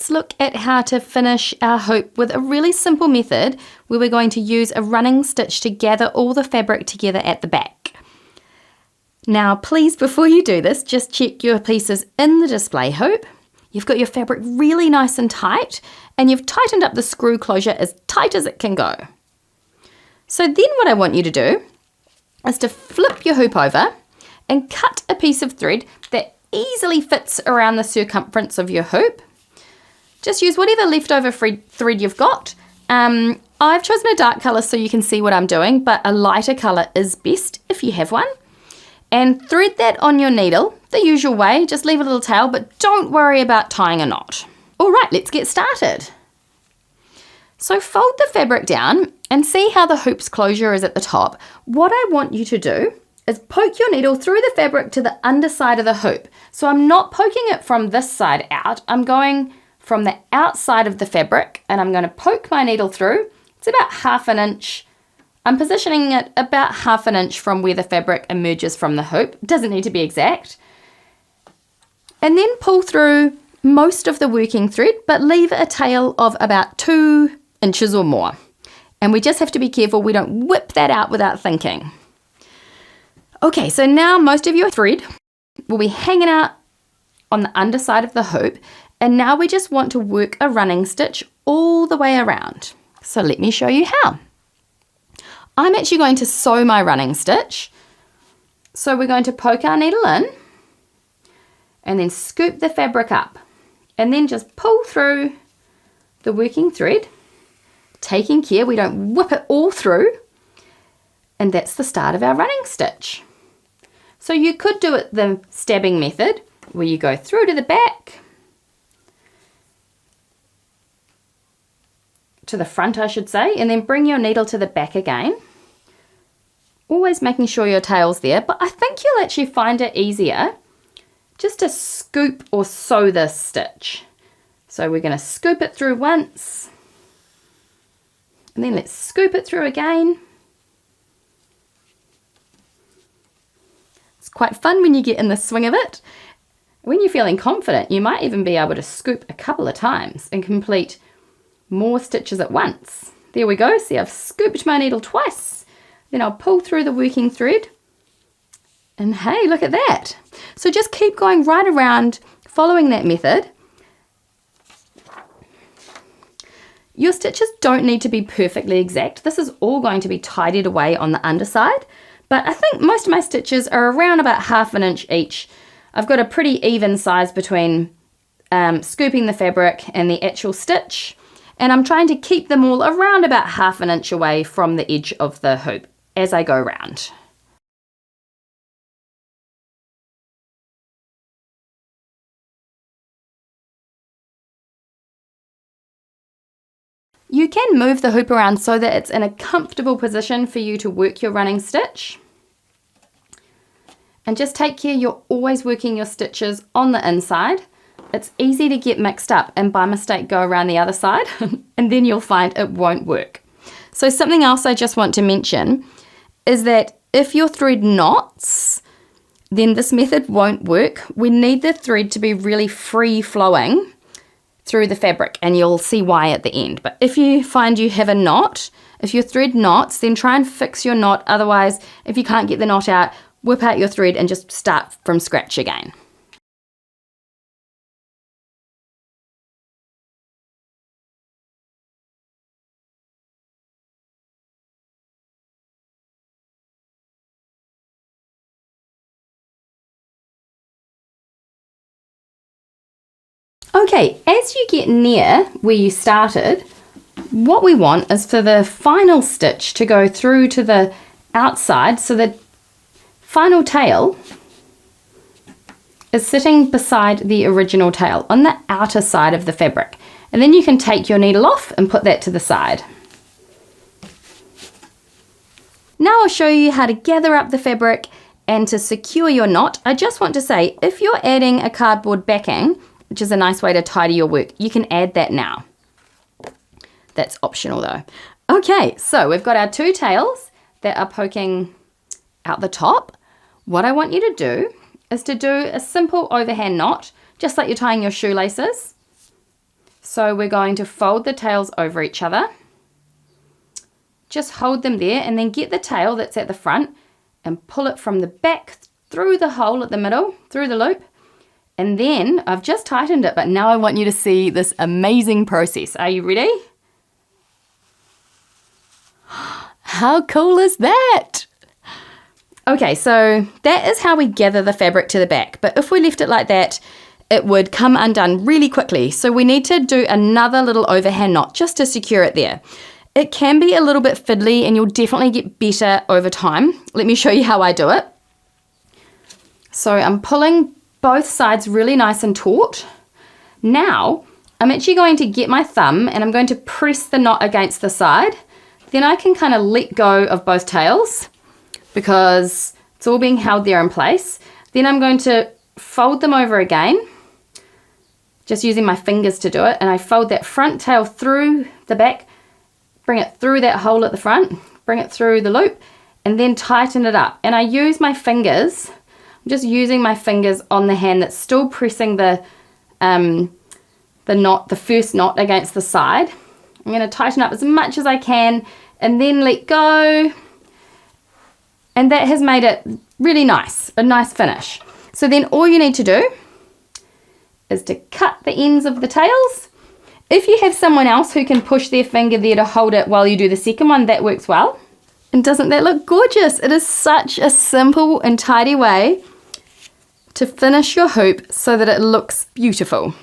let's look at how to finish our hoop with a really simple method where we're going to use a running stitch to gather all the fabric together at the back. Now, please, before you do this, just check your pieces in the display hoop. You've got your fabric really nice and tight, and you've tightened up the screw closure as tight as it can go. So then what I want you to do is to flip your hoop over and cut a piece of thread that easily fits around the circumference of your hoop. Just use whatever leftover thread you've got. I've chosen a dark colour so you can see what I'm doing, but a lighter colour is best if you have one. And thread that on your needle the usual way, just leave a little tail, but don't worry about tying a knot. All right, let's get started. So fold the fabric down and see how the hoop's closure is at the top. What I want you to do is poke your needle through the fabric to the underside of the hoop. So I'm not poking it from this side out, I'm going from the outside of the fabric and I'm going to poke my needle through. It's about 1/2 inch. I'm positioning it about 1/2 inch from where the fabric emerges from the hoop. It doesn't need to be exact. And then pull through most of the working thread, but leave a tail of about 2 inches or more. And we just have to be careful we don't whip that out without thinking. Okay, so now most of your thread will be hanging out on the underside of the hoop, and now we just want to work a running stitch all the way around. So let me show you how. I'm actually going to sew my running stitch. So we're going to poke our needle in and then scoop the fabric up and then just pull through the working thread, taking care we don't whip it all through, and that's the start of our running stitch. So you could do it the stabbing method where you go through to the back, to the front I should say, and then bring your needle to the back again. Always making sure your tail's there, but I think you'll actually find it easier just to scoop or sew this stitch. So we're going to scoop it through once, and then let's scoop it through again. It's quite fun when you get in the swing of it. When you're feeling confident, you might even be able to scoop a couple of times and complete more stitches at once. There we go. See, I've scooped my needle twice. Then I'll pull through the working thread. And hey, look at that. So just keep going right around following that method. Your stitches don't need to be perfectly exact. This is all going to be tidied away on the underside, but I think most of my stitches are around about 1/2 inch each. I've got a pretty even size between scooping the fabric and the actual stitch, and I'm trying to keep them all around about 1/2 inch away from the edge of the hoop as I go round. You can move the hoop around so that it's in a comfortable position for you to work your running stitch. And just take care you're always working your stitches on the inside. It's easy to get mixed up and by mistake go around the other side and then you'll find it won't work. So something else I just want to mention is that if your thread knots, then this method won't work. We need the thread to be really free flowing through the fabric, and you'll see why at the end. But if you find you have a knot, if your thread knots, then try and fix your knot. Otherwise, if you can't get the knot out, whip out your thread and just start from scratch again. Okay, as you get near where you started, what we want is for the final stitch to go through to the outside, so the final tail is sitting beside the original tail on the outer side of the fabric. And then you can take your needle off and put that to the side. Now I'll show you how to gather up the fabric and to secure your knot. I just want to say, if you're adding a cardboard backing, which is a nice way to tidy your work, you can add that now. That's optional though. Okay, so we've got our two tails that are poking out the top. What I want you to do is to do a simple overhand knot, just like you're tying your shoelaces. So we're going to fold the tails over each other. Just hold them there and then get the tail that's at the front and pull it from the back through the hole at the middle, through the loop. And then I've just tightened it, but now I want you to see this amazing process. Are you ready? How cool is that? Okay, so that is how we gather the fabric to the back. But if we left it like that, it would come undone really quickly. So we need to do another little overhand knot just to secure it there. It can be a little bit fiddly and you'll definitely get better over time. Let me show you how I do it. So I'm pulling both sides really nice and taut. Now I'm actually going to get my thumb and I'm going to press the knot against the side. Then I can kind of let go of both tails because it's all being held there in place. Then I'm going to fold them over again, just using my fingers to do it. And I fold that front tail through the back, bring it through that hole at the front, bring it through the loop, and then tighten it up. And I use my fingers, I'm just using my fingers on the hand that's still pressing the knot, the first knot against the side. I'm going to tighten up as much as I can and then let go. And that has made it really nice, a nice finish. So then all you need to do is to cut the ends of the tails. If you have someone else who can push their finger there to hold it while you do the second one, that works well. And doesn't that look gorgeous? It is such a simple and tidy way to finish your hoop so that it looks beautiful.